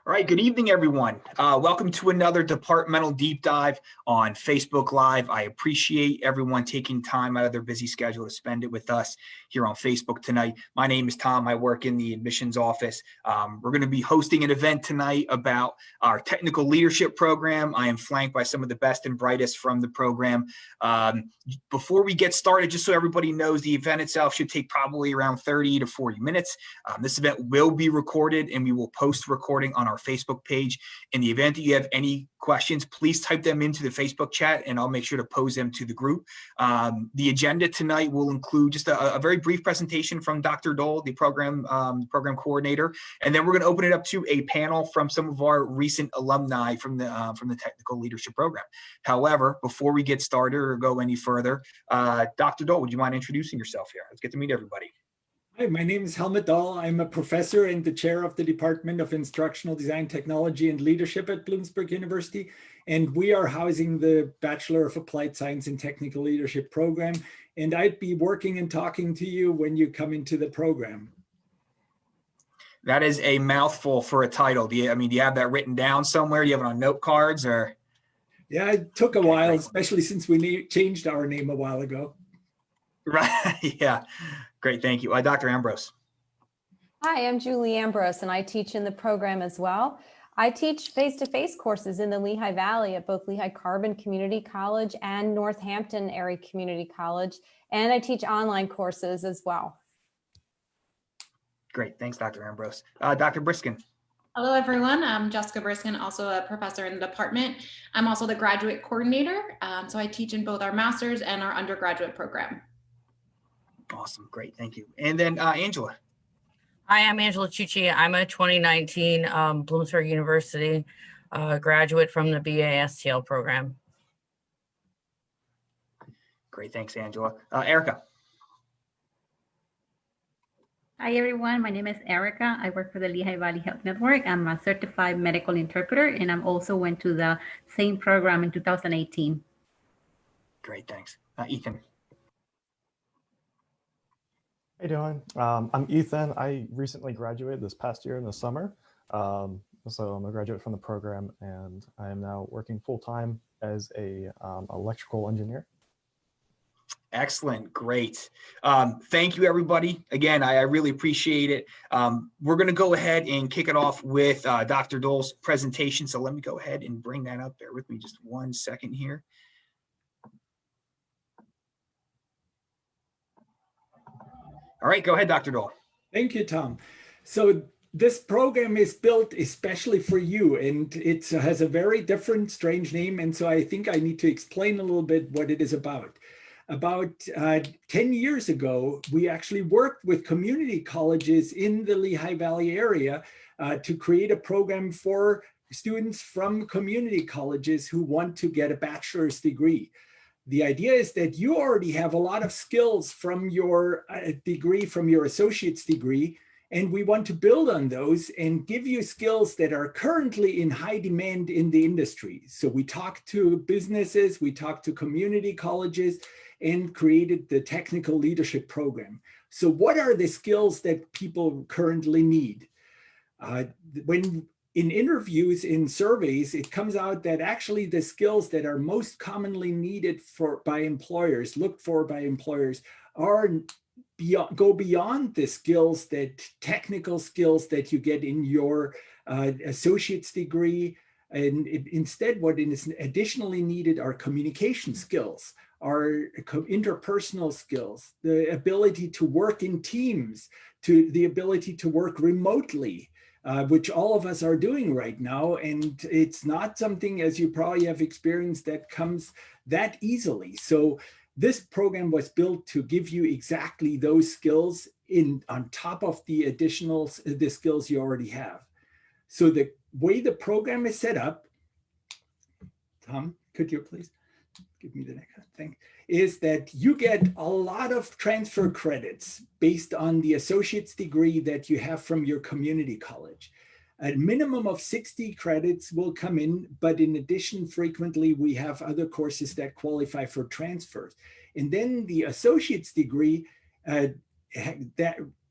All right, good evening, everyone. Welcome to another departmental deep dive on Facebook Live. I appreciate everyone taking time out of their busy schedule to spend it with us here on Facebook tonight. My name is Tom. I work in the admissions office. We're going to be hosting an event tonight about our technical leadership program. I am flanked by some of the best and brightest from the program. Before we get started, just so everybody knows, the event itself should take probably around 30 to 40 minutes. This event will be recorded and we will post the recording on our Facebook page. In the event that you have any questions, please type them into the Facebook chat and I'll make sure to pose them to the group. The agenda tonight will include just a very brief presentation from Dr. Dole, the program coordinator, and then we're going to open it up to a panel from some of our recent alumni from the technical leadership program. However, before we get started or go any further, Dr. Dole, would you mind introducing yourself here? Let's get to meet everybody. Hi, my name is Helmut Dahl. I'm a professor and the chair of the Department of Instructional Design, Technology, and Leadership at Bloomsburg University. And we are housing the Bachelor of Applied Science and Technical Leadership program. And I'd be working and talking to you when you come into the program. That is a mouthful for a title. Do you have that written down somewhere? Do you have it on note cards or? Yeah, it took a while, especially since we changed our name a while ago. Right, yeah. Great, thank you. Dr. Ambrose. Hi, I'm Julie Ambrose, and I teach in the program as well. I teach face-to-face courses in the Lehigh Valley at both Lehigh Carbon Community College and Northampton Area Community College, and I teach online courses as well. Great, thanks, Dr. Ambrose. Dr. Briskin. Hello, everyone. I'm Jessica Briskin, also a professor in the department. I'm also the graduate coordinator, so I teach in both our master's and our undergraduate program. Awesome, great, thank you. And then Angela. Hi, I'm Angela Chucci. I'm a 2019 Bloomsburg University graduate from the BA-STL program. Great, thanks, Angela. Erica. Hi, everyone. My name is Erica. I work for the Lehigh Valley Health Network. I'm a certified medical interpreter, and I'm also went to the same program in 2018. Great, thanks. Ethan. How you doing? I'm Ethan. I recently graduated this past year in the summer. So I'm a graduate from the program, and I am now working full-time as a electrical engineer. Excellent, great. Thank you, everybody. Again, I really appreciate it. We're going to go ahead and kick it off with Dr. Dole's presentation. So let me go ahead and bring that up. Bear with me just 1 second here. All right, go ahead, Dr. Dole. Thank you, Tom. So this program is built especially for you, and it has a very different, strange name. And so I think I need to explain a little bit what it is about. About 10 years ago, we actually worked with community colleges in the Lehigh Valley area to create a program for students from community colleges who want to get a bachelor's degree. The idea is that you already have a lot of skills from your degree, from your associate's degree, and we want to build on those and give you skills that are currently in high demand in the industry. So we talked to businesses, we talked to community colleges, and created the technical leadership program. So what are the skills that people currently need? When in interviews, in surveys, it comes out that actually the skills that are most commonly needed by employers, looked for by employers, go beyond the skills, technical skills that you get in your associate's degree. And instead, what is additionally needed are communication skills, are interpersonal skills, the ability to work in teams, the ability to work remotely, which all of us are doing right now. And it's not something, as you probably have experienced, that comes that easily. So this program was built to give you exactly those skills on top of the skills you already have. So the way the program is set up, Tom, could you please give me the next thing, is that you get a lot of transfer credits based on the associate's degree that you have from your community college. A minimum of 60 credits will come in, but in addition, frequently we have other courses that qualify for transfers. And then the associate's degree that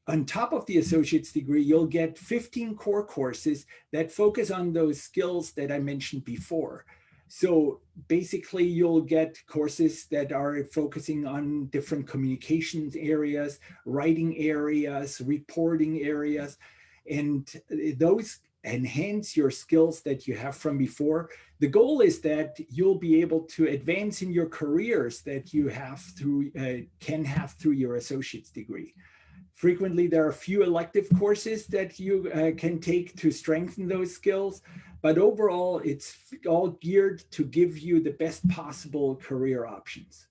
on top of the associate's degree, you'll get 15 core courses that focus on those skills that I mentioned before. So basically, you'll get courses that are focusing on different communications areas, writing areas, reporting areas, and those enhance your skills that you have from before. The goal is that you'll be able to advance in your careers that you have through can have through your associate's degree. Frequently, there are a few elective courses that you can take to strengthen those skills, but overall, it's all geared to give you the best possible career options.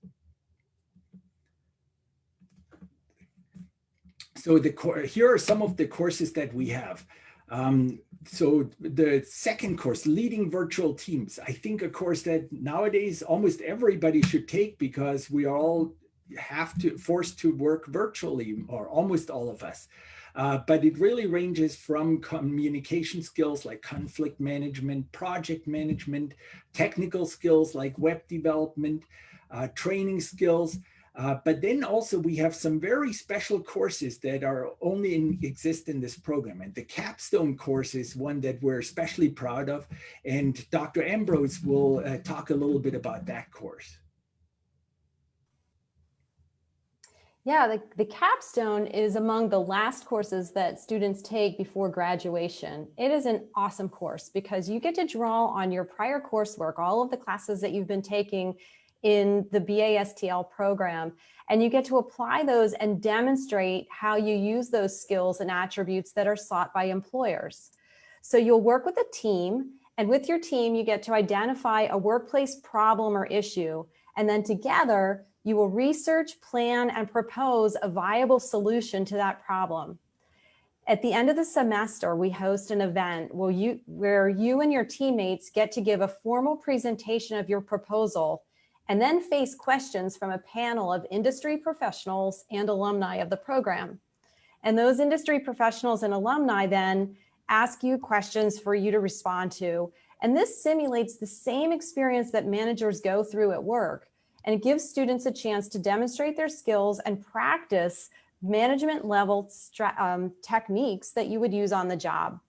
So here are some of the courses that we have. So the second course, Leading Virtual Teams, I think a course that nowadays almost everybody should take because we are all forced to work virtually, or almost all of us. But it really ranges from communication skills like conflict management, project management, technical skills like web development, training skills. But then also we have some very special courses that are only exist in this program. And the capstone course is one that we're especially proud of. And Dr. Ambrose will talk a little bit about that course. Yeah, the capstone is among the last courses that students take before graduation. It is an awesome course because you get to draw on your prior coursework, all of the classes that you've been taking in the BASTL program, and you get to apply those and demonstrate how you use those skills and attributes that are sought by employers. So you'll work with a team, and with your team, you get to identify a workplace problem or issue, and then together, you will research, plan, and propose a viable solution to that problem. At the end of the semester, we host an event where you and your teammates get to give a formal presentation of your proposal and then face questions from a panel of industry professionals and alumni of the program. And those industry professionals and alumni then ask you questions for you to respond to. And this simulates the same experience that managers go through at work. And it gives students a chance to demonstrate their skills and practice management level techniques that you would use on the job.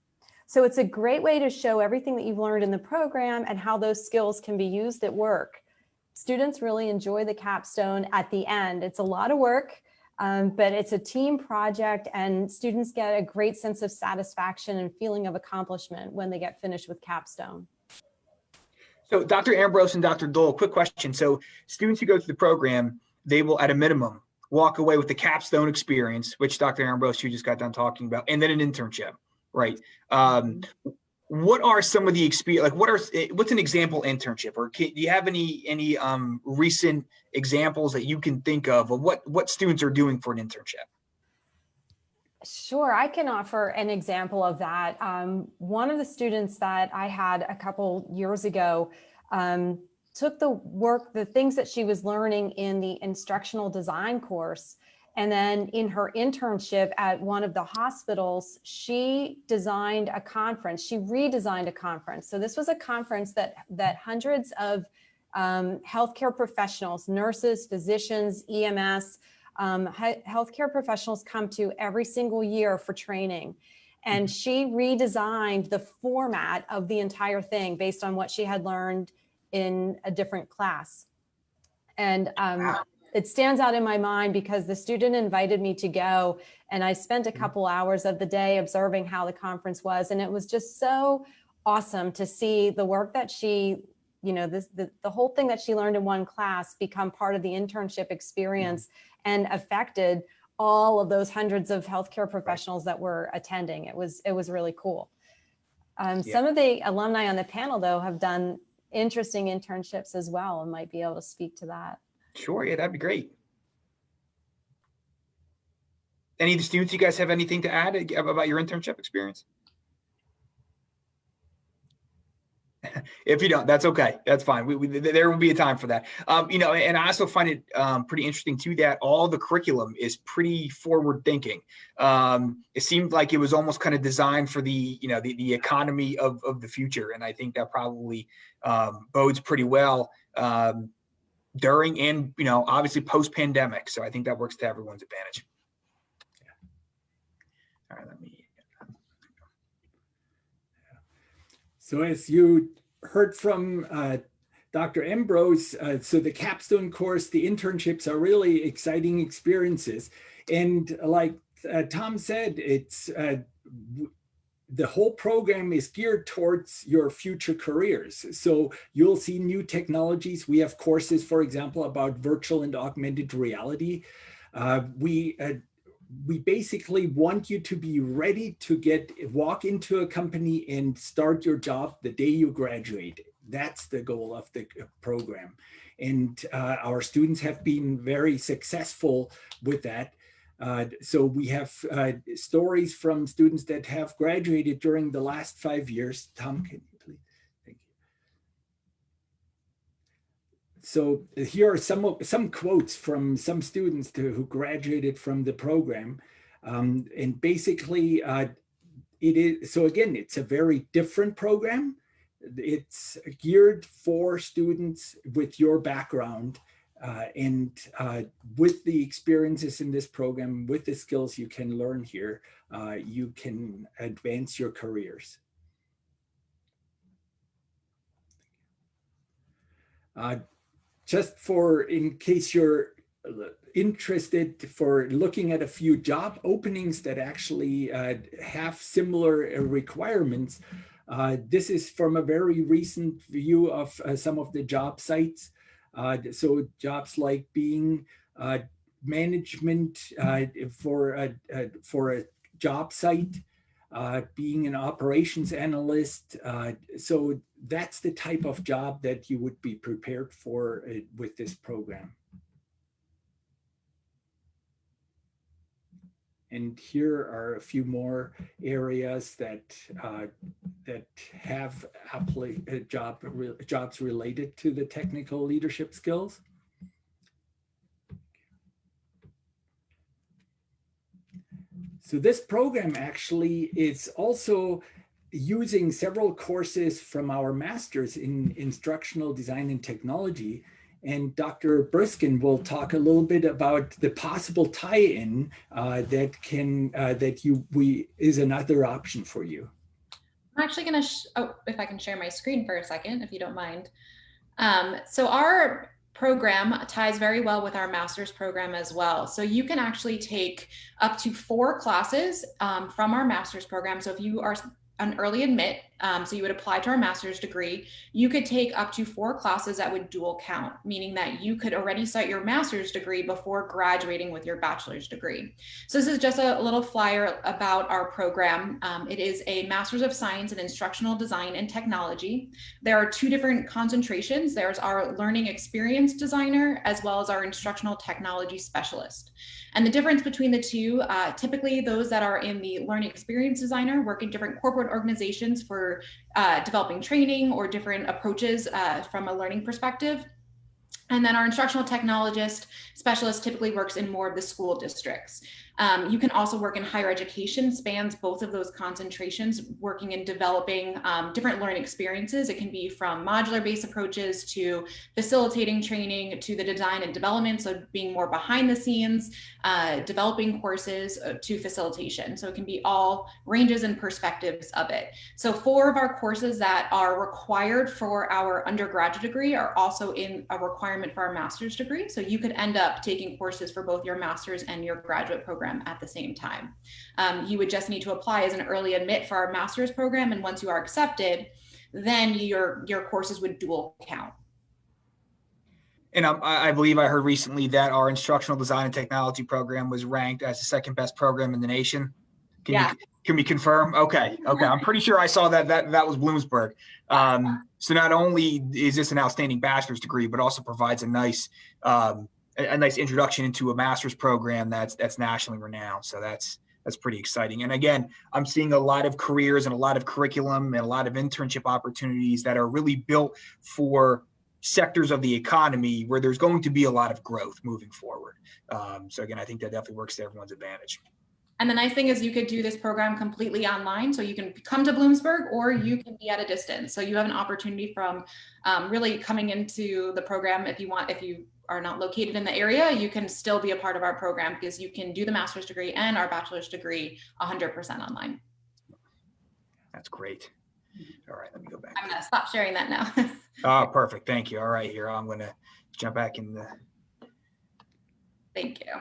So it's a great way to show everything that you've learned in the program and how those skills can be used at work. Students really enjoy the capstone at the end. It's a lot of work, but it's a team project and students get a great sense of satisfaction and feeling of accomplishment when they get finished with capstone. So Dr. Ambrose and Dr. Dole, quick question. So students who go through the program, they will at a minimum walk away with the capstone experience, which Dr. Ambrose, you just got done talking about, and then an internship, right? What are some of the experience, like what's an example internship, or do you have any recent examples that you can think of what students are doing for an internship? Sure, I can offer an example of that. One of the students that I had a couple years ago took the things that she was learning in the instructional design course, and then in her internship at one of the hospitals, she designed a conference. She redesigned a conference. So this was a conference that hundreds of healthcare professionals, nurses, physicians, EMS, healthcare professionals come to every single year for training. And she redesigned the format of the entire thing based on what she had learned in a different class. And it stands out in my mind because the student invited me to go, and I spent a couple hours of the day observing how the conference was. And it was just so awesome to see the work that she, the whole thing that she learned in one class become part of the internship experience and affected all of those hundreds of healthcare professionals that were attending. It was really cool. Some of the alumni on the panel, though, have done interesting internships as well and might be able to speak to that. Sure, yeah, that'd be great. Any of the students, you guys have anything to add about your internship experience? If you don't, that's okay. That's fine. There will be a time for that. And I also find it pretty interesting too that all the curriculum is pretty forward thinking. It seemed like it was almost kind of designed for the economy of the future, and I think that probably bodes pretty well during and obviously post pandemic. So I think that works to everyone's advantage. So as you heard from Dr. Ambrose, so the capstone course, the internships are really exciting experiences. And like Tom said, it's the whole program is geared towards your future careers. So you'll see new technologies. We have courses, for example, about virtual and augmented reality. We basically want you to be ready to walk into a company and start your job the day you graduate. That's the goal of the program. And our students have been very successful with that. So we have stories from students that have graduated during the last 5 years. Tom, can you please? Thank you. So here are some quotes from some students who graduated from the program. And basically, it is, so again, it's a very different program. It's geared for students with your background. And with the experiences in this program, with the skills you can learn here, you can advance your careers. Just for, in case you're interested, for looking at a few job openings that actually have similar requirements, this is from a very recent view of some of the job sites. So jobs like being management for a job site, being an operations analyst. So that's the type of job that you would be prepared for with this program. And here are a few more areas that have jobs related to the technical leadership skills. So this program actually is also using several courses from our masters in instructional design and technology. And Dr. Briskin will talk a little bit about the possible tie-in that is another option for you. I'm actually going to, if I can share my screen for a second, if you don't mind. So our program ties very well with our master's program as well. So you can actually take up to 4 classes from our master's program. So if you are an early admit, so you would apply to our master's degree, you could take up to 4 classes that would dual count, meaning that you could already start your master's degree before graduating with your bachelor's degree. So this is just a little flyer about our program. It is a Master's of Science in Instructional Design and Technology. There are 2 different concentrations. There's our Learning Experience Designer, as well as our Instructional Technology Specialist. And the difference between the two, typically those that are in the Learning Experience Designer work in different corporate organizations for developing training or different approaches from a learning perspective. And then our instructional technologist specialist typically works in more of the school districts. You can also work in higher education, spans both of those concentrations, working in developing different learning experiences. It can be from modular-based approaches to facilitating training to the design and development, so being more behind the scenes, developing courses to facilitation. So it can be all ranges and perspectives of it. So 4 of our courses that are required for our undergraduate degree are also in a requirement for our master's degree. So you could end up taking courses for both your master's and your graduate program at the same time. You would just need to apply as an early admit for our master's program, and once you are accepted, then your courses would dual count. And I believe I heard recently that our instructional design and technology program was ranked as the 2nd best program in the nation. Can we confirm? Okay. I'm pretty sure I saw that was Bloomsburg. So not only is this an outstanding bachelor's degree, but also provides a nice introduction into a master's program that's nationally renowned. So that's pretty exciting. And again, I'm seeing a lot of careers and a lot of curriculum and a lot of internship opportunities that are really built for sectors of the economy where there's going to be a lot of growth moving forward. So again, I think that definitely works to everyone's advantage. And the nice thing is you could do this program completely online. So you can come to Bloomsburg or you can be at a distance. So you have an opportunity from really coming into the program. If you are not located in the area, you can still be a part of our program because you can do the master's degree and our bachelor's degree 100% online. That's great. All right, let me go back. I'm gonna stop sharing that now. Oh, perfect. Thank you. All right, here, I'm going to jump back in the. Thank you.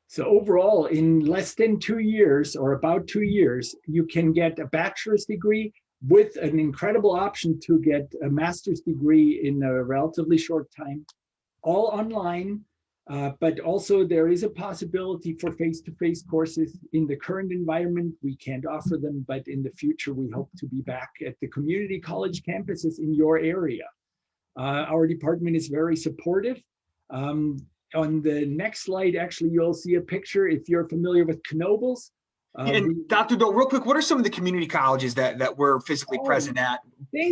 So overall, in less than 2 years or about 2 years, you can get a bachelor's degree with an incredible option to get a master's degree in a relatively short time, all online. But also there is a possibility for face-to-face courses. In the current environment, we can't offer them, but in the future, we hope to be back at the community college campuses in your area. Our department is very supportive. On the next slide, actually, you'll see a picture if you're familiar with Knoebels. And Dr. Doe, real quick, what are some of the community colleges that we're physically present at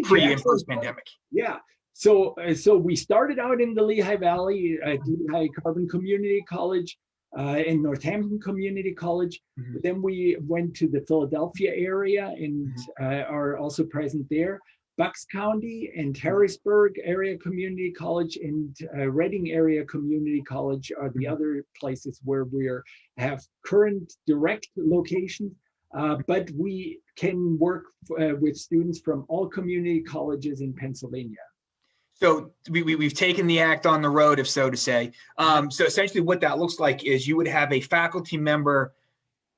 pre and post pandemic? Yeah. So we started out in the Lehigh Valley at Lehigh Carbon Community College and Northampton Community College. Mhm. Then we went to the Philadelphia area and are also present there. Bucks County and Harrisburg Area Community College and Reading Area Community College are the other places where we have current direct locations, but we can work with students from all community colleges in Pennsylvania. So we've taken the act on the road, if so to say. So essentially what that looks like is you would have a faculty member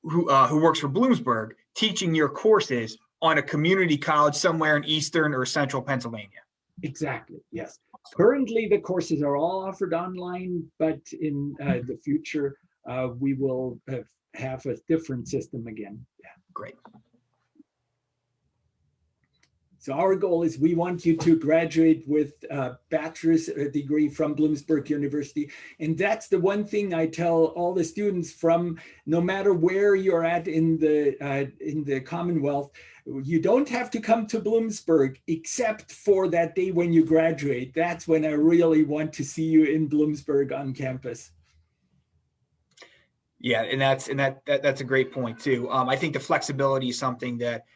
who works for Bloomsburg teaching your courses on a community college somewhere in Eastern or Central Pennsylvania. Exactly, yes. Currently, the courses are all offered online, but in the future, we will have a different system again. Yeah. Great. So our goal is we want you to graduate with a bachelor's degree from Bloomsburg University. And that's the one thing I tell all the students from no matter where you're at in the Commonwealth, you don't have to come to Bloomsburg except for that day when you graduate. That's when I really want to see you in Bloomsburg on campus. Yeah, and that's a great point too. I think the flexibility is something that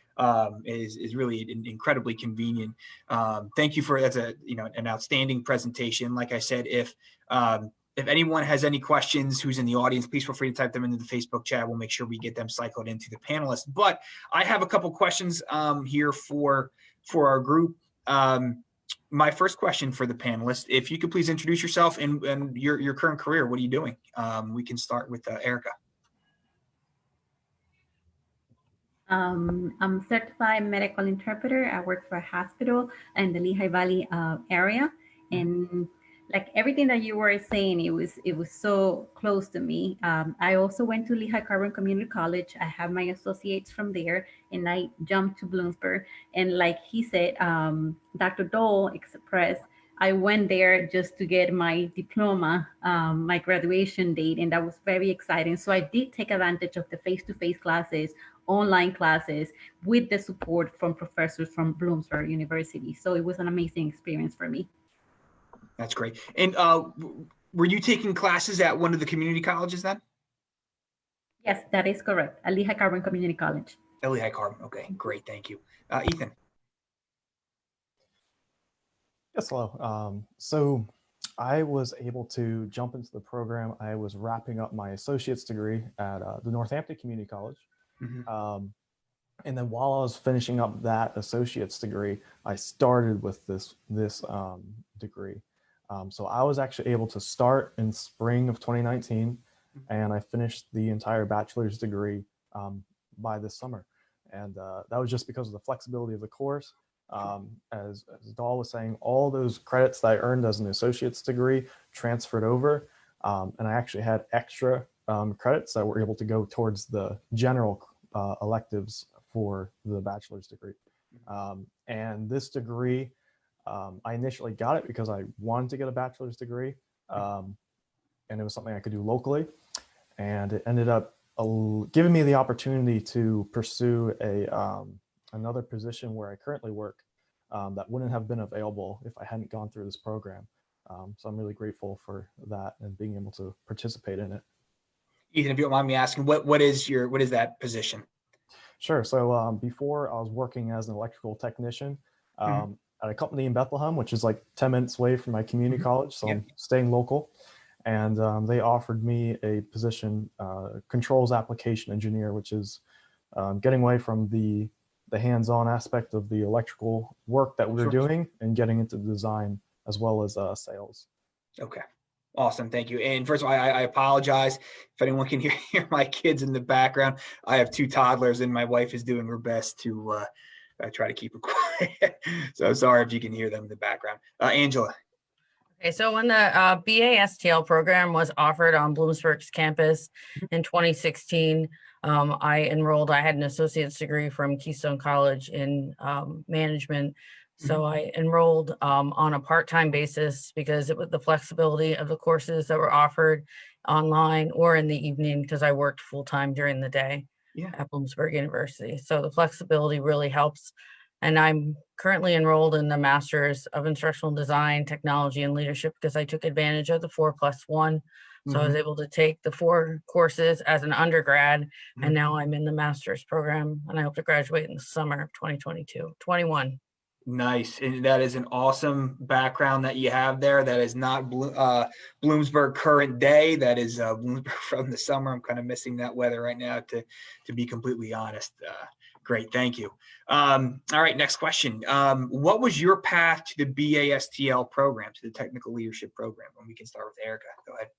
is really incredibly convenient. Thank you for that's an outstanding presentation. Like I said, if anyone has any questions who's in the audience, please feel free to type them into the Facebook chat. We'll make sure we get them cycled into the panelists. But I have a couple questions here for our group. My first question for the panelists, if you could please introduce yourself and your current career. What are you doing? We can start with Erica. I'm a certified medical interpreter. I work for a hospital in the Lehigh Valley area, and like everything that you were saying, it was so close to me. I also went to Lehigh Carbon Community College. I have my associates from there, and I jumped to Bloomsburg. And like he said, Dr. Dole expressed, I went there just to get my diploma, my graduation date, and that was very exciting. So I did take advantage of the face-to-face classes, online classes, with the support from professors from Bloomsburg University. So it was an amazing experience for me. That's great. And were you taking classes at one of the community colleges then? Yes, that is correct. At Lehigh Carbon Community College. At Lehigh Carbon. Okay, great. Thank you. Ethan. Yes, hello. So I was able to jump into the program. I was wrapping up my associate's degree at the Northampton Community College. And then while I was finishing up that associate's degree, I started with this degree. So I was actually able to start in spring of 2019, and I finished the entire bachelor's degree by this summer. And that was just because of the flexibility of the course. As Dahl was saying, all those credits that I earned as an associate's degree transferred over, and I actually had extra credits that were able to go towards the general electives for the bachelor's degree. And this degree, I initially got it because I wanted to get a bachelor's degree, and it was something I could do locally. And it ended up giving me the opportunity to pursue another position where I currently work that wouldn't have been available if I hadn't gone through this program. So I'm really grateful for that and being able to participate in it. Ethan, if you don't mind me asking, what is that position? Sure. So before I was working as an electrical technician at a company in Bethlehem, which is like 10 minutes away from my community college. So I'm staying local. and they offered me a position, controls application engineer, which is getting away from the hands-on aspect of the electrical work that we were doing and getting into design as well as sales. Okay. Awesome. Thank you. And first of all, I apologize if anyone can hear my kids in the background. I have 2 toddlers and my wife is doing her best to try to keep it quiet. So sorry if you can hear them in the background. Angela. Okay, so when the BASTL program was offered on Bloomsburg's campus in 2016, I enrolled. I had an associate's degree from Keystone College in management. So I enrolled on a part-time basis because it was the flexibility of the courses that were offered online or in the evening, because I worked full-time during the day at Bloomsburg University. So the flexibility really helps. And I'm currently enrolled in the Master's of Instructional Design, Technology, and Leadership because I took advantage of the 4+1. So I was able to take the 4 courses as an undergrad, and now I'm in the master's program, and I hope to graduate in the summer of 2021. Nice. And that is an awesome background that you have there. That is not Bloomsburg current day. That is Bloomsburg from the summer. I'm kind of missing that weather right now, to be completely honest. Great. Thank you. All right. Next question. What was your path to the BASTL program, to the technical leadership program? And we can start with Erica. Go ahead.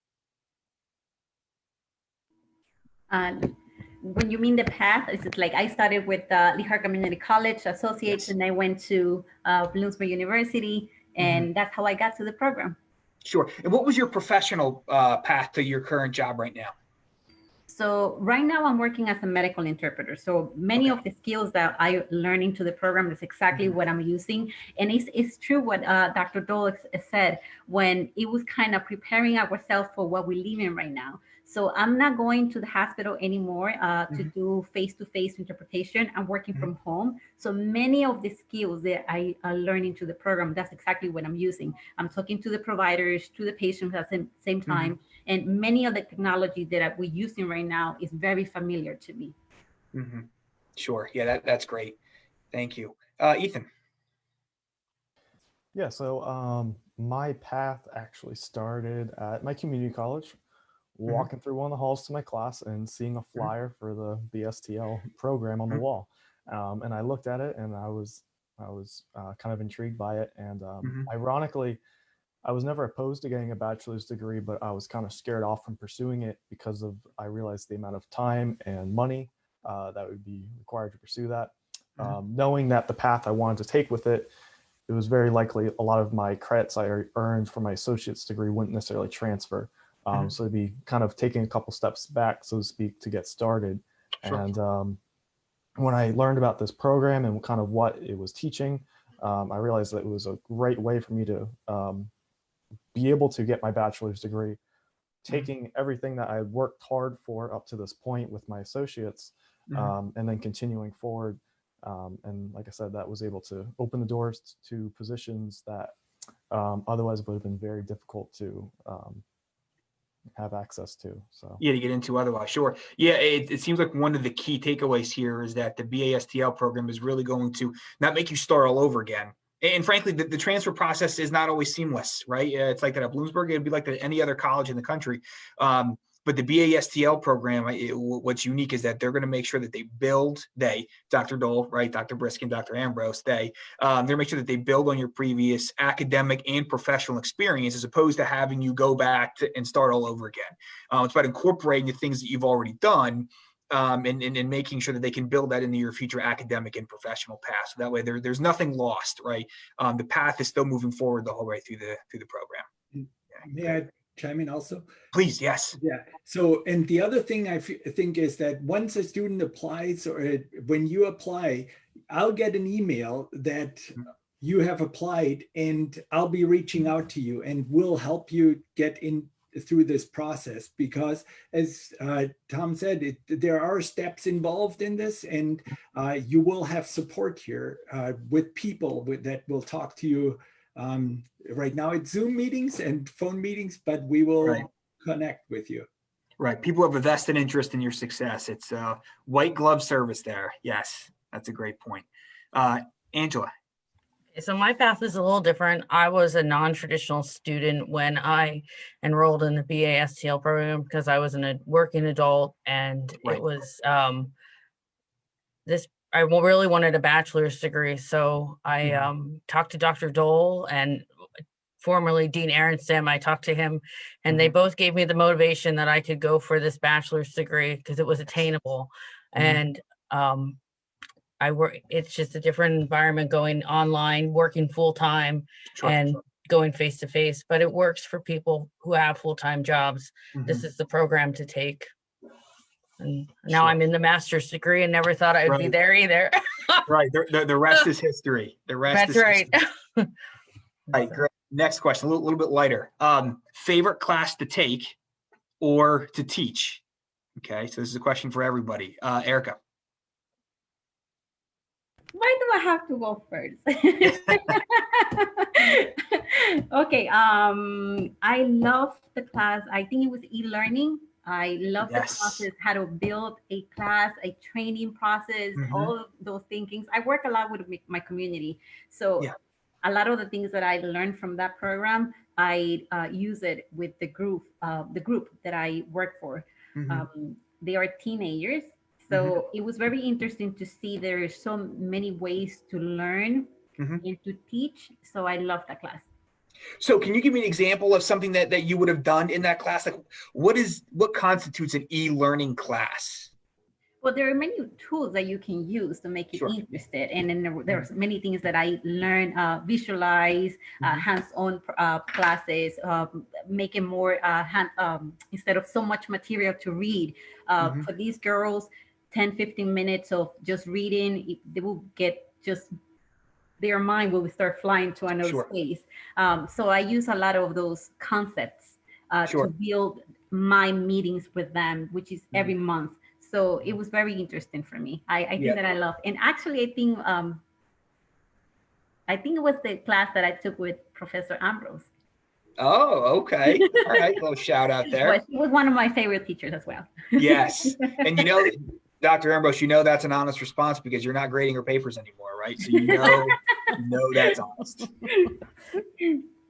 When you mean the path, is it like I started with Lehigh Community College Associates, and I went to Bloomsburg University, and that's how I got to the program. Sure. And what was your professional path to your current job right now? So right now I'm working as a medical interpreter. So many of the skills that I learning to the program is exactly what I'm using. And it's true what Dr. Dole said when it was kind of preparing ourselves for what we live in right now. So I'm not going to the hospital anymore to do face-to-face interpretation. I'm working from home. So many of the skills that I are learning to the program, that's exactly what I'm using. I'm talking to the providers, to the patients at the same time. And many of the technology that we're using right now is very familiar to me. Sure. Yeah, that's great. Thank you. Ethan. Yeah, so my path actually started at my community college, walking through one of the halls to my class and seeing a flyer for the BSTL program on the wall. And I looked at it and I was kind of intrigued by it. And ironically, I was never opposed to getting a bachelor's degree, but I was kind of scared off from pursuing it because I realized the amount of time and money that would be required to pursue that. Knowing that the path I wanted to take with it, it was very likely a lot of my credits I earned for my associate's degree wouldn't necessarily transfer. So it'd be kind of taking a couple steps back, so to speak, to get started. And when I learned about this program and kind of what it was teaching, I realized that it was a great way for me to be able to get my bachelor's degree, taking everything that I had worked hard for up to this point with my associates, and then continuing forward. And like I said, that was able to open the doors to positions that otherwise would have been very difficult to have access to. So yeah, to get into otherwise. Sure. Yeah, it seems like one of the key takeaways here is that the BASTL program is really going to not make you start all over again. And frankly, the transfer process is not always seamless, right? It's like that at Bloomsburg. It'd be like that at any other college in the country. But the BASTL program, what's unique is that they're going to make sure that Dr. Dole, right, Dr. Briskin, Dr. Ambrose, they're make sure that they build on your previous academic and professional experience, as opposed to having you go back and start all over again. It's about incorporating the things that you've already done, and making sure that they can build that into your future academic and professional path. So that way there's nothing lost, right? The path is still moving forward the whole way through the program. May I chime in also? Please, yes. Yeah. So, and the other thing I think is that once a student applies, or when you apply, I'll get an email that you have applied, and I'll be reaching out to you and we'll help you get in through this process, because as Tom said, there are steps involved in this, and you will have support here with people that will talk to you. Right now it's Zoom meetings and phone meetings, but we will connect with you. Right. People have a vested interest in your success. It's a white glove service there. Yes, that's a great point. Angela. So my path is a little different. I was a non-traditional student when I enrolled in the BA-STL program because I was a working adult, and Right. it was I really wanted a bachelor's degree. So I talked to Dr. Dole and formerly Dean Aronstam. I talked to him, and they both gave me the motivation that I could go for this bachelor's degree because it was attainable. And it's just a different environment going online, working full time, and going face to face, but it works for people who have full-time jobs. This is the program to take. And now I'm in the master's degree and never thought I would be there either. Right. The rest is history. The rest That's is right. history. Right. Great. Next question, a little bit lighter. Favorite class to take or to teach? Okay. So this is a question for everybody. Erica. Why do I have to go first? Okay. I love the class. I think it was e-learning. I love the process, how to build a class, a training process, all of those thinkings. I work a lot with my community. So a lot of the things that I learned from that program, I use it with the group that I work for. They are teenagers. So it was very interesting to see there are so many ways to learn and to teach. So I love that class. So can you give me an example of something that you would have done in that class? Like what constitutes an e-learning class? Well, there are many tools that you can use to make you interested. And then there's many things that I learned, visualize, hands-on classes, make it more instead of so much material to read. For these girls, 10, 15 minutes of just reading, they will get their mind will start flying to another space. So I use a lot of those concepts to build my meetings with them, which is every month. So it was very interesting for me. I think that I love. And actually, I think it was the class that I took with Professor Ambrose. Oh, okay. All right. Little shout out there. But he was one of my favorite teachers as well. Yes. And Dr. Ambrose, that's an honest response because you're not grading her papers anymore, right? So you know that's honest.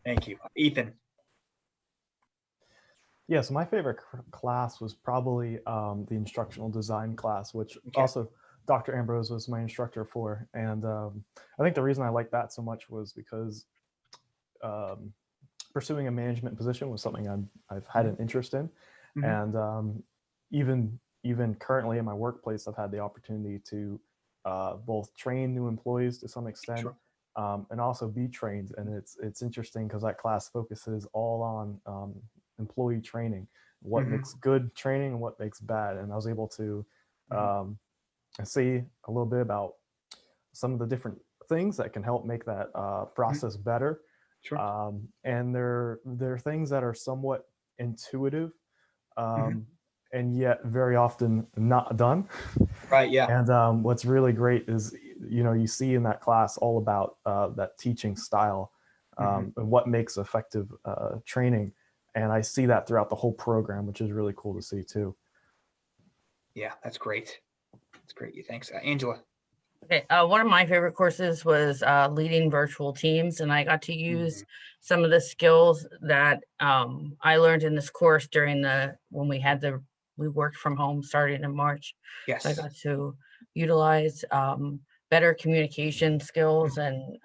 Thank you. Ethan. Yeah, so my favorite class was probably the instructional design class, which also Dr. Ambrose was my instructor for. And I think the reason I liked that so much was because pursuing a management position was something I've had an interest in. And even currently in my workplace, I've had the opportunity to both train new employees to some extent and also be trained. And it's interesting because that class focuses all on employee training, what makes good training and what makes bad. And I was able to see a little bit about some of the different things that can help make that process better. And there are things that are somewhat intuitive and yet very often not done. Right. Yeah. And what's really great is, you see in that class all about that teaching style and what makes effective training. And I see that throughout the whole program, which is really cool to see too. Yeah, that's great. That's great. Thanks. Angela. Okay, one of my favorite courses was leading virtual teams, and I got to use some of the skills that I learned in this course during when we worked from home starting in March. Yes. So I got to utilize better communication skills, and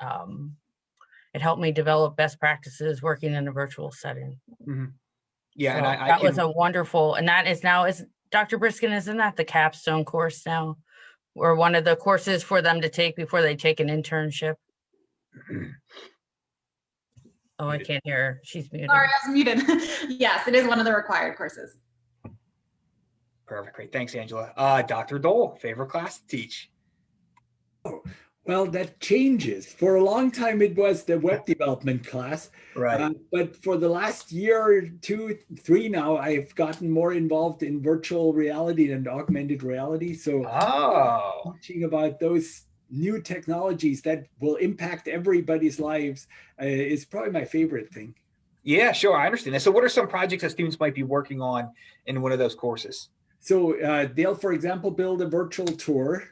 it helped me develop best practices working in a virtual setting. Yeah, so and that was a wonderful, and that is now, is Dr. Briskin, isn't that the capstone course now? Or one of the courses for them to take before they take an internship? Oh, I can't hear her. She's muted. Sorry, I was muted. Yes, it is one of the required courses. Perfect. Great. Thanks, Angela. Dr. Dole, favorite class to teach? Well, that changes. For a long time, it was the web development class. Right. But for the last year, 2, 3 now, I've gotten more involved in virtual reality and augmented reality. So teaching about those new technologies that will impact everybody's lives is probably my favorite thing. Yeah, sure. I understand that. So what are some projects that students might be working on in one of those courses? So they'll, for example, build a virtual tour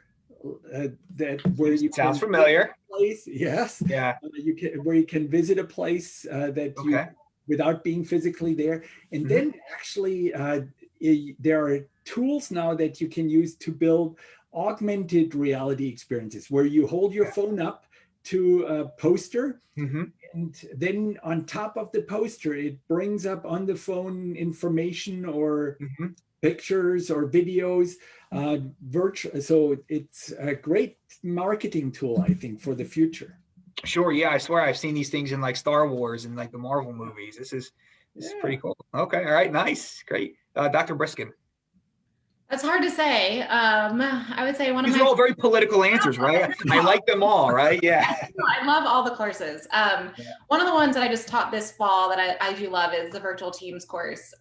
that where you Sounds can familiar. place, yes, Yeah. you can where you can visit a place that you Okay. without being physically there, and Mhm. then actually there are tools now that you can use to build augmented reality experiences where you hold your phone up to a poster, Mhm. and then on top of the poster it brings up on the phone information or Mhm. pictures or videos, virtual. So it's a great marketing tool, I think, for the future. Sure. Yeah. I swear I've seen these things in like Star Wars and like the Marvel movies. This is Yeah. pretty cool. Okay. All right. Nice. Great. Dr. Briskin. That's hard to say. I would say one of These my are all very political answers, right? I like them all, right? Yeah. I love all the courses. One of the ones that I just taught this fall that I do love is the virtual teams course.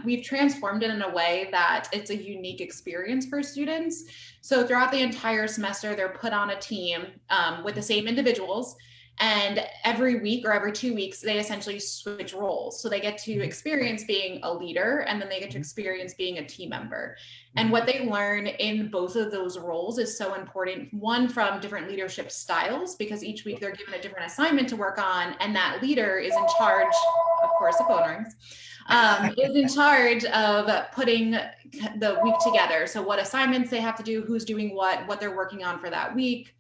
We've transformed it in a way that it's a unique experience for students. So throughout the entire semester, they're put on a team with the same individuals. And every week or every 2 weeks, they essentially switch roles. So they get to experience being a leader, and then they get to experience being a team member. And what they learn in both of those roles is so important. One, from different leadership styles, because each week they're given a different assignment to work on, and that leader is in charge, of course, the phone rings, is in charge of putting the week together. So what assignments they have to do, who's doing what they're working on for that week.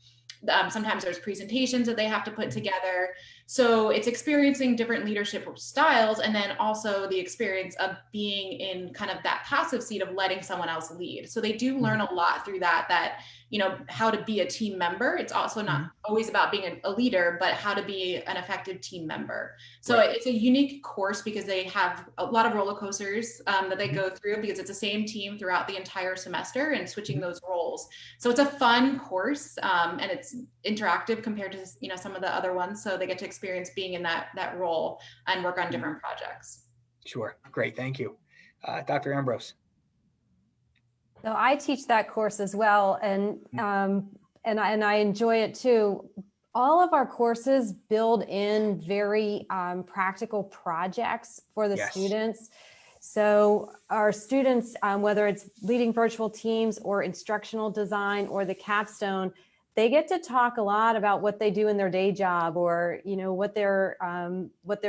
Sometimes there's presentations that they have to put together. So it's experiencing different leadership styles, and then also the experience of being in kind of that passive seat of letting someone else lead. So they do learn a lot through that, you know, how to be a team member. It's also not always about being a leader, but how to be an effective team member. So It's a unique course because they have a lot of roller coasters that they go through, because it's the same team throughout the entire semester and switching those roles. So it's a fun course, and it's interactive compared to, you know, some of the other ones. So they get to experience being in that role and work on different projects. Sure. Great. Thank you. Dr. Ambrose. So I teach that course as well, and I enjoy it too. All of our courses build in very practical projects for the students. So our students, whether it's leading virtual teams or instructional design or the capstone, they get to talk a lot about what they do in their day job, or, you know, what their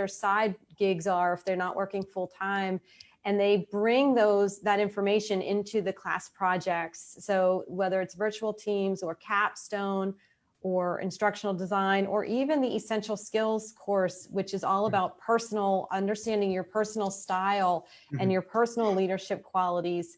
side gigs are if they're not working full time. And they bring that information into the class projects. So whether it's virtual teams or capstone or instructional design, or even the essential skills course, which is all about understanding your personal style and your personal leadership qualities.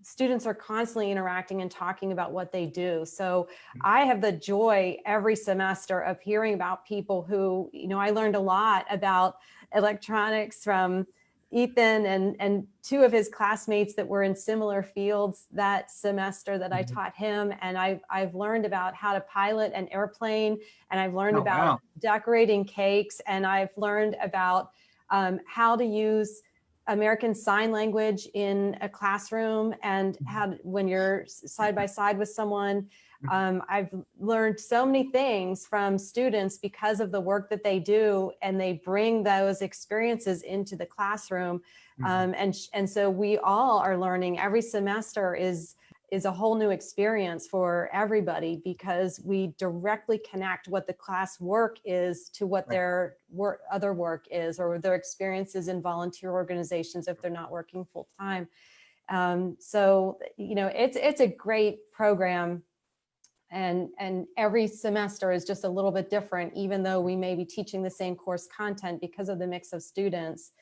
Students are constantly interacting and talking about what they do. So I have the joy every semester of hearing about people who, you know, I learned a lot about electronics from Ethan and two of his classmates that were in similar fields that semester that I taught him. And I've learned about how to pilot an airplane, and I've learned about decorating cakes, and I've learned about how to use American Sign Language in a classroom, and how, when you're side by side with someone. I've learned so many things from students because of the work that they do, and they bring those experiences into the classroom. And so we all are learning. Every semester is a whole new experience for everybody, because we directly connect what the class work is to what their other work is, or their experiences in volunteer organizations if they're not working full time. So, you know, it's a great program. And every semester is just a little bit different, even though we may be teaching the same course content. Because of the mix of students,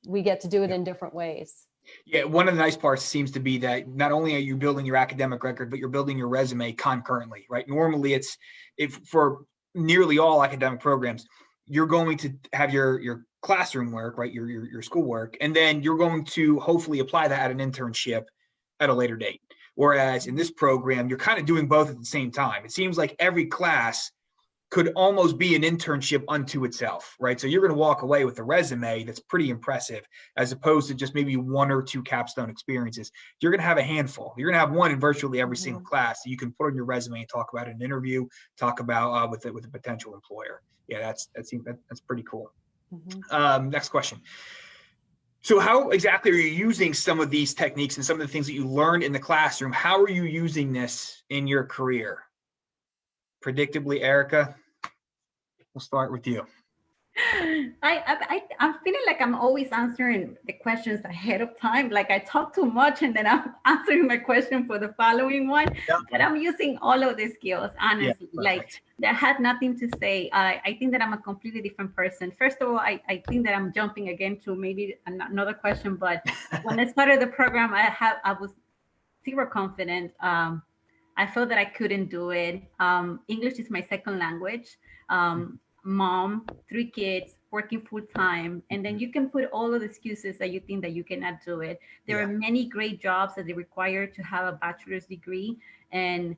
we get to do it in different ways. Yeah, one of the nice parts seems to be that not only are you building your academic record, but you're building your resume concurrently, right? Normally if for nearly all academic programs, you're going to have your classroom work, right? Your schoolwork, and then you're going to hopefully apply that at an internship at a later date. Whereas in this program, you're kind of doing both at the same time. It seems like every class could almost be an internship unto itself, right? So you're going to walk away with a resume that's pretty impressive, as opposed to just maybe one or two capstone experiences. You're going to have a handful. You're going to have one in virtually every single class that you can put on your resume and talk about in an interview, talk about with a potential employer. Yeah, that's pretty cool. Next question. So how exactly are you using some of these techniques and some of the things that you learned in the classroom? How are you using this in your career? Predictably, Erica, we'll start with you. I'm feeling like I'm always answering the questions ahead of time. Like I talk too much and then I'm answering my question for the following one. Yep. But I'm using all of the skills, honestly. Yeah, like that had nothing to say. I think that I'm a completely different person. First of all, I think that I'm jumping again to maybe another question. But when I started the program, I was zero confident. I felt that I couldn't do it. English is my second language. Mom, 3 kids, working full time, and then you can put all of the excuses that you think that you cannot do it. There are many great jobs that they require to have a bachelor's degree, and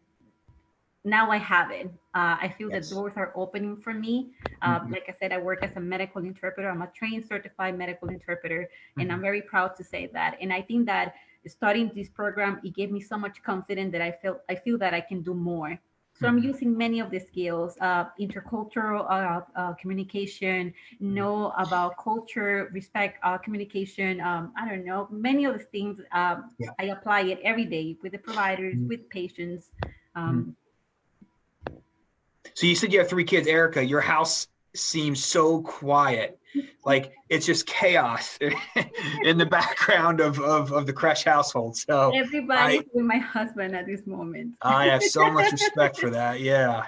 now I have it. I feel that doors are opening for me. Like I said, I work as a medical interpreter. I'm a trained certified medical interpreter, and I'm very proud to say that. And I think that starting this program, it gave me so much confidence that I feel that I can do more. So I'm using many of the skills, intercultural communication, know about culture, respect, communication. I don't know, many of the things. I apply it every day with the providers, with patients. So you said you have 3 kids, Erica. Your house seems so quiet, like it's just chaos in the background of the Kresh household. So everybody's with my husband at this moment. I have so much respect for that. Yeah.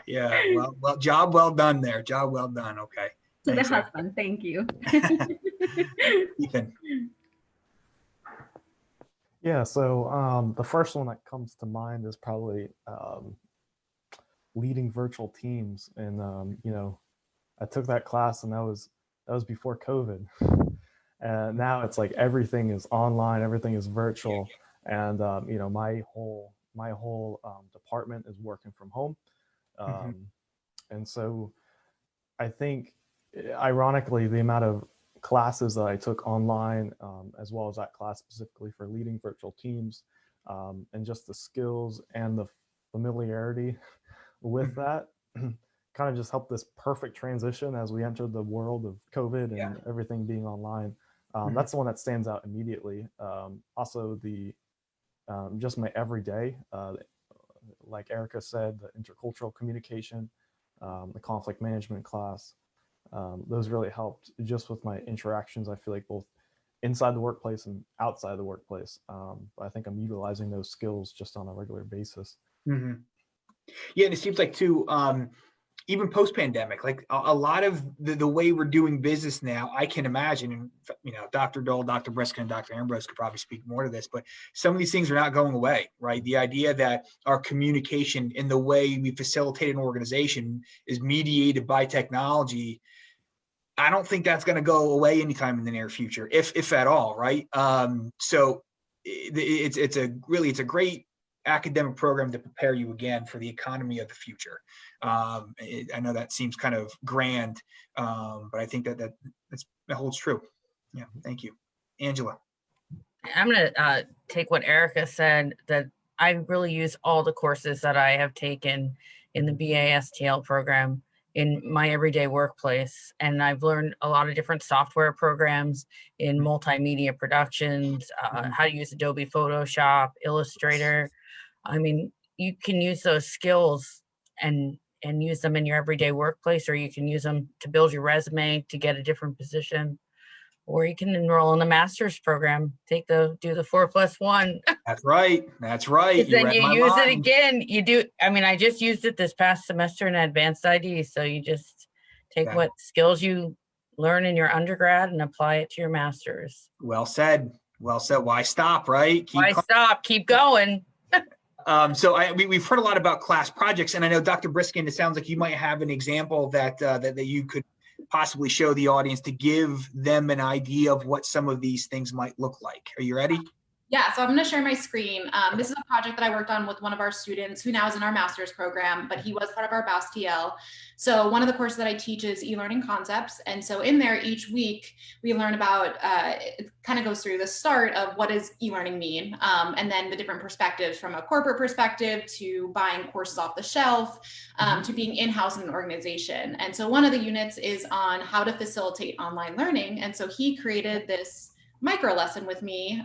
Well, job well done there. Job well done. Okay. To Thanks, the husband, thank you. Ethan. Yeah, so the first one that comes to mind is probably leading virtual teams. And I took that class, and that was before COVID. And now it's like everything is online, everything is virtual, and my whole department is working from home. And so I think, ironically, the amount of classes that I took online, as well as that class specifically for leading virtual teams, and just the skills and the familiarity with that kind of just helped this perfect transition as we entered the world of COVID and everything being online. That's the one that stands out immediately. Also, the just my everyday, like Erica said, the intercultural communication, the conflict management class, those really helped just with my interactions. I feel like both inside the workplace and outside the workplace. But I think I'm utilizing those skills just on a regular basis. Yeah, and it seems like too, even post-pandemic, like a lot of the way we're doing business now, I can imagine, and Dr. Dole, Dr. Briskin, and Dr. Ambrose could probably speak more to this, but some of these things are not going away, right? The idea that our communication in the way we facilitate an organization is mediated by technology, I don't think that's going to go away anytime in the near future, if at all, right? So it's a great academic program to prepare you again for the economy of the future. I know that seems kind of grand, but I think that holds true. Yeah, thank you. Angela. I'm going to take what Erica said, that I really use all the courses that I have taken in the BASTL program in my everyday workplace. And I've learned a lot of different software programs in multimedia productions, how to use Adobe Photoshop, Illustrator. I mean, you can use those skills and use them in your everyday workplace, or you can use them to build your resume to get a different position, or you can enroll in the master's program, do the 4+1. That's right. Then you use it again. You do. I mean, I just used it this past semester in advanced ID. So you just take what skills you learn in your undergrad and apply it to your master's. Well said. Why stop, right? Why stop? Keep going. So we've heard a lot about class projects, and I know Dr. Briskin, it sounds like you might have an example that you could possibly show the audience to give them an idea of what some of these things might look like. Are you ready? Yeah, so I'm going to share my screen. This is a project that I worked on with one of our students who now is in our master's program, but he was part of our BASTL. So one of the courses that I teach is e-learning concepts. And so in there each week, we learn about, it kind of goes through the start of what does e-learning mean, and then the different perspectives from a corporate perspective to buying courses off the shelf, to being in-house in an organization. And so one of the units is on how to facilitate online learning. And so he created this micro lesson with me.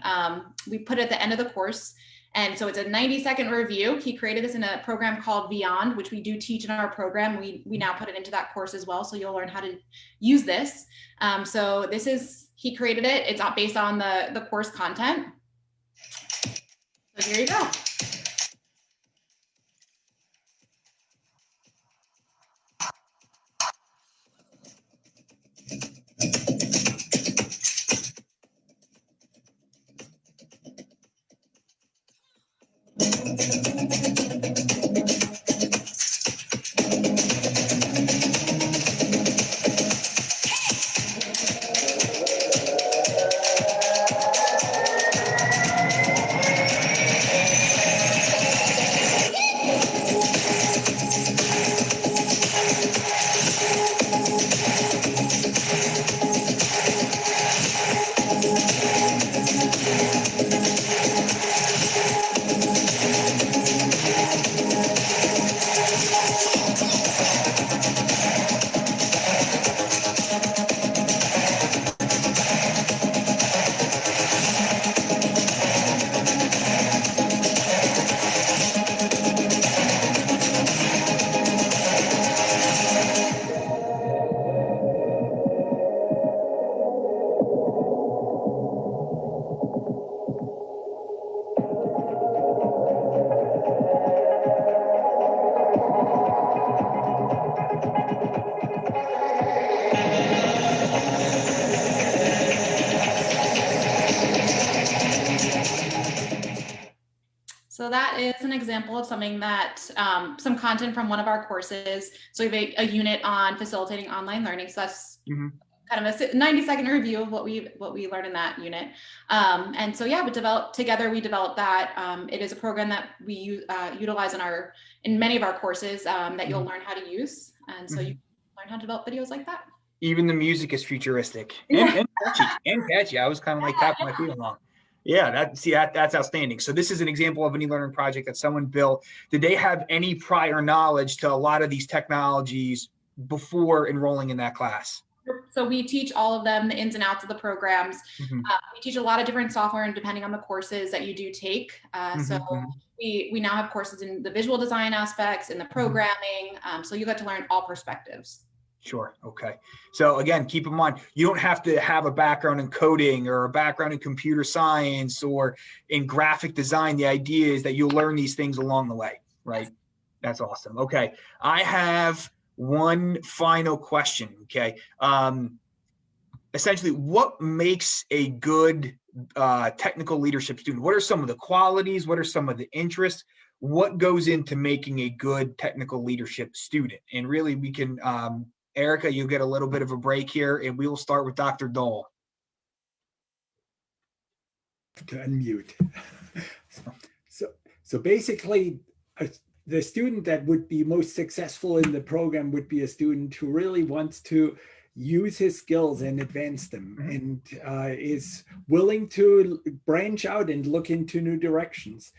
We put it at the end of the course. And so it's a 90-second review. He created this in a program called Beyond, which we do teach in our program. We now put it into that course as well. So you'll learn how to use this. So this is, he created it. It's not based on the course content. So here you go. So that is an example of something that, some content from one of our courses. So we have a unit on facilitating online learning. So that's kind of a 90-second review of what we learned in that unit. And so, yeah, we developed that. It is a program that we utilize in many of our courses that you'll learn how to use. And so you learn how to develop videos like that. Even the music is futuristic and catchy. I was kind of like tapping my feet along. Yeah, that's outstanding. So this is an example of an e-learning project that someone built. Did they have any prior knowledge to a lot of these technologies before enrolling in that class? So we teach all of them, the ins and outs of the programs. We teach a lot of different software, and depending on the courses that you do take. So we now have courses in the visual design aspects, in the programming. So you get to learn all perspectives. Sure. Okay. So again, keep in mind, you don't have to have a background in coding or a background in computer science or in graphic design. The idea is that you'll learn these things along the way, right? That's awesome. Okay. I have one final question. Okay. Essentially, what makes a good technical leadership student? What are some of the qualities? What are some of the interests? What goes into making a good technical leadership student? And really, we can, Erica, you'll get a little bit of a break here, and we will start with Dr. Dole. To unmute. So basically, the student that would be most successful in the program would be a student who really wants to use his skills and advance them, and is willing to branch out and look into new directions.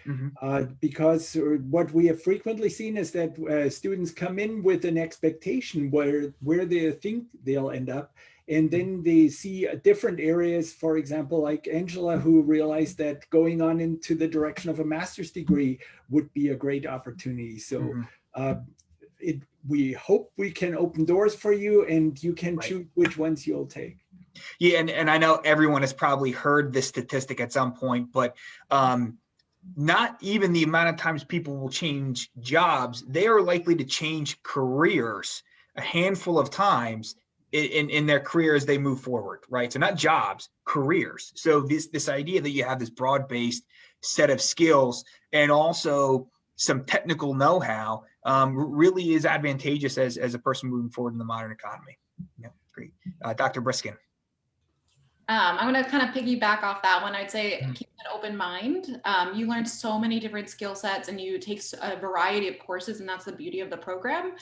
Because what we have frequently seen is that students come in with an expectation where they think they'll end up, and then they see different areas, for example, like Angela, who realized that going on into the direction of a master's degree would be a great opportunity. So we hope we can open doors for you, and you can choose which ones you'll take. Yeah, and I know everyone has probably heard this statistic at some point, but not even the amount of times people will change jobs, they are likely to change careers a handful of times in their career as they move forward, right? So not jobs, careers. So this idea that you have this broad-based set of skills and also some technical know-how really is advantageous as a person moving forward in the modern economy. Yeah, great. Dr. Briskin. I'm going to kind of piggyback off that one. I'd say keep an open mind. You learn so many different skill sets, and you take a variety of courses, and that's the beauty of the program.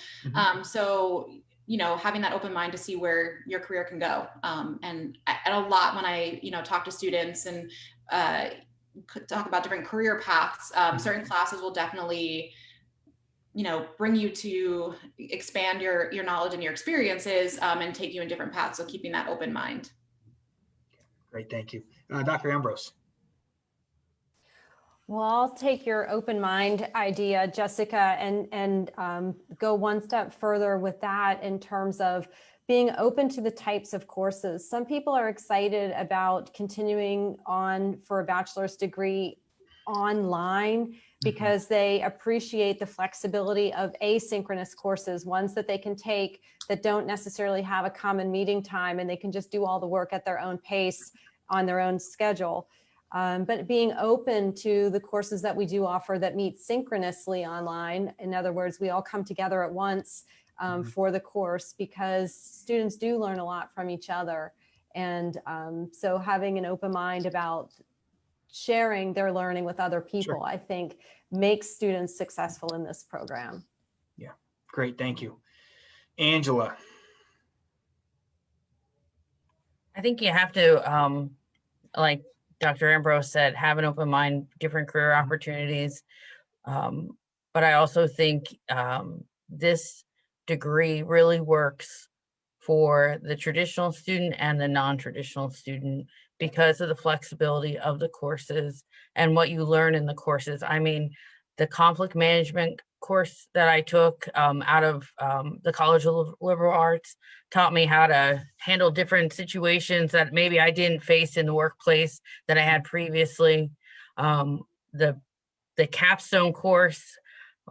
So, you know, having that open mind to see where your career can go. And a lot when I, talk to students and talk about different career paths, certain classes will definitely, bring you to expand your knowledge and your experiences, and take you in different paths. So keeping that open mind. Great, thank you. Dr. Ambrose. Well, I'll take your open mind idea, Jessica, and go one step further with that in terms of being open to the types of courses. Some people are excited about continuing on for a bachelor's degree online because they appreciate the flexibility of asynchronous courses, ones that they can take that don't necessarily have a common meeting time, and they can just do all the work at their own pace on their own schedule. But being open to the courses that we do offer that meet synchronously online. In other words, we all come together at once for the course, because students do learn a lot from each other. And so having an open mind about sharing their learning with other people, Sure. I think makes students successful in this program. Yeah, great, thank you. Angela. I think you have to, like Dr. Ambrose said, have an open mind, different career opportunities. But I also think this degree really works for the traditional student and the non-traditional student because of the flexibility of the courses and what you learn in the courses. I mean, the conflict management course that I took out of the College of Liberal Arts taught me how to handle different situations that maybe I didn't face in the workplace that I had previously. The capstone course,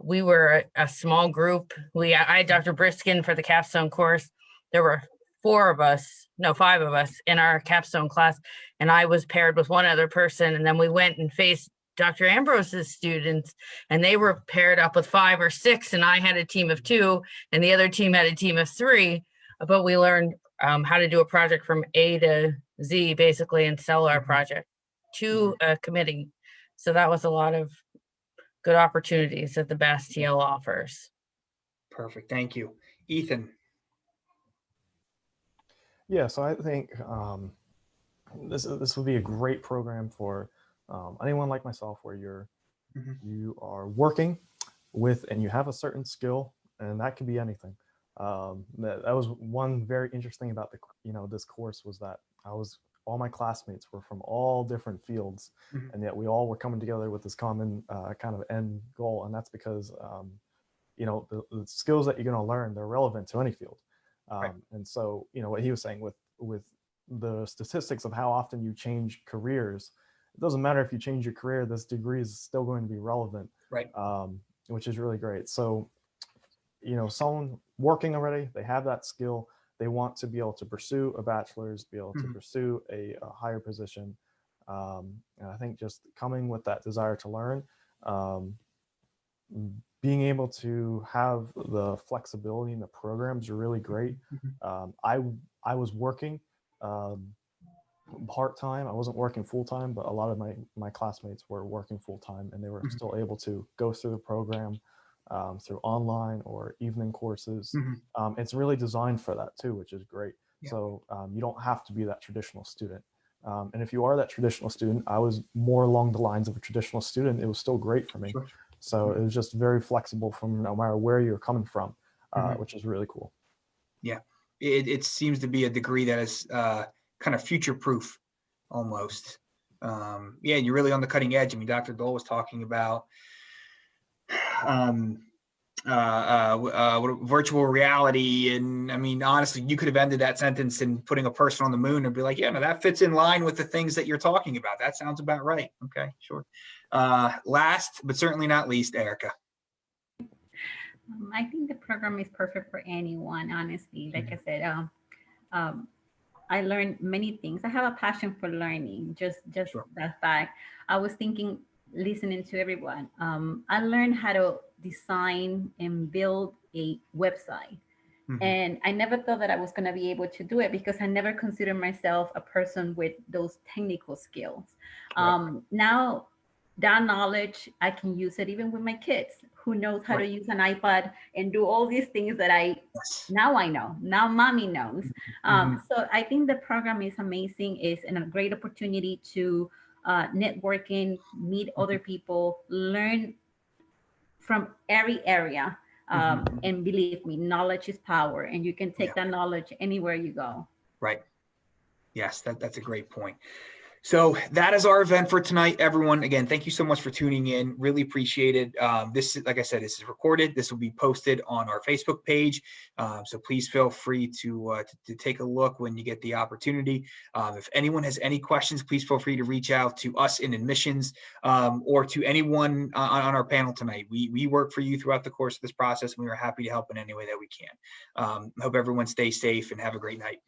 we were a small group. I had Dr. Briskin for the capstone course. There were 5 of us in our capstone class, and I was paired with one other person. And then we went and faced Dr. Ambrose's students, and they were paired up with 5 or 6, and I had a team of 2, and the other team had a team of 3. But we learned how to do a project from A to Z, basically, and sell our project to a committee. So that was a lot of good opportunities that the Bastiel offers. Perfect, thank you. Ethan. Yeah, so I think this would be a great program for anyone like myself, where you are working with and you have a certain skill, and that can be anything. That was one very interesting about this course, was that all my classmates were from all different fields, and yet we all were coming together with this common kind of end goal, and that's because the skills that you're going to learn, they're relevant to any field. Right. And so, what he was saying with the statistics of how often you change careers, it doesn't matter if you change your career, this degree is still going to be relevant, Right. Which is really great. So, someone working already, they have that skill, they want to be able to pursue a bachelor's, be able to pursue a higher position. And I think just coming with that desire to learn, being able to have the flexibility in the programs are really great. I was working part-time. I wasn't working full-time, but a lot of my classmates were working full-time, and they were still able to go through the program through online or evening courses. It's really designed for that too, which is great. Yeah. So you don't have to be that traditional student. And if you are that traditional student, I was more along the lines of a traditional student. It was still great for me. Sure. So it was just very flexible from no matter where you're coming from, which is really cool. Yeah, it seems to be a degree that is kind of future-proof almost. Yeah, you're really on the cutting edge. I mean, Dr. Dole was talking about virtual reality, and I mean, honestly, you could have ended that sentence in putting a person on the moon and be like, yeah, no, that fits in line with the things that you're talking about. That sounds about right. Okay, sure. Last but certainly not least, Erica. I think the program is perfect for anyone, honestly. Like I said, I learned many things. I have a passion for learning, just sure. That fact. I was thinking, listening to everyone, I learned how to design and build a website. And I never thought that I was going to be able to do it, because I never considered myself a person with those technical skills. Now, that knowledge, I can use it even with my kids, who knows how to use an iPad and do all these things that now I know, now mommy knows. So I think the program is amazing. It's a great opportunity to networking, meet other people, learn from every area. And believe me, knowledge is power, and you can take that knowledge anywhere you go. Right. Yes, that's a great point. So that is our event for tonight, everyone. Again, thank you so much for tuning in. Really appreciate it. This, like I said, this is recorded. This will be posted on our Facebook page. So please feel free to take a look when you get the opportunity. If anyone has any questions, please feel free to reach out to us in admissions or to anyone on our panel tonight. We work for you throughout the course of this process, and we are happy to help in any way that we can. Hope everyone stays safe and have a great night.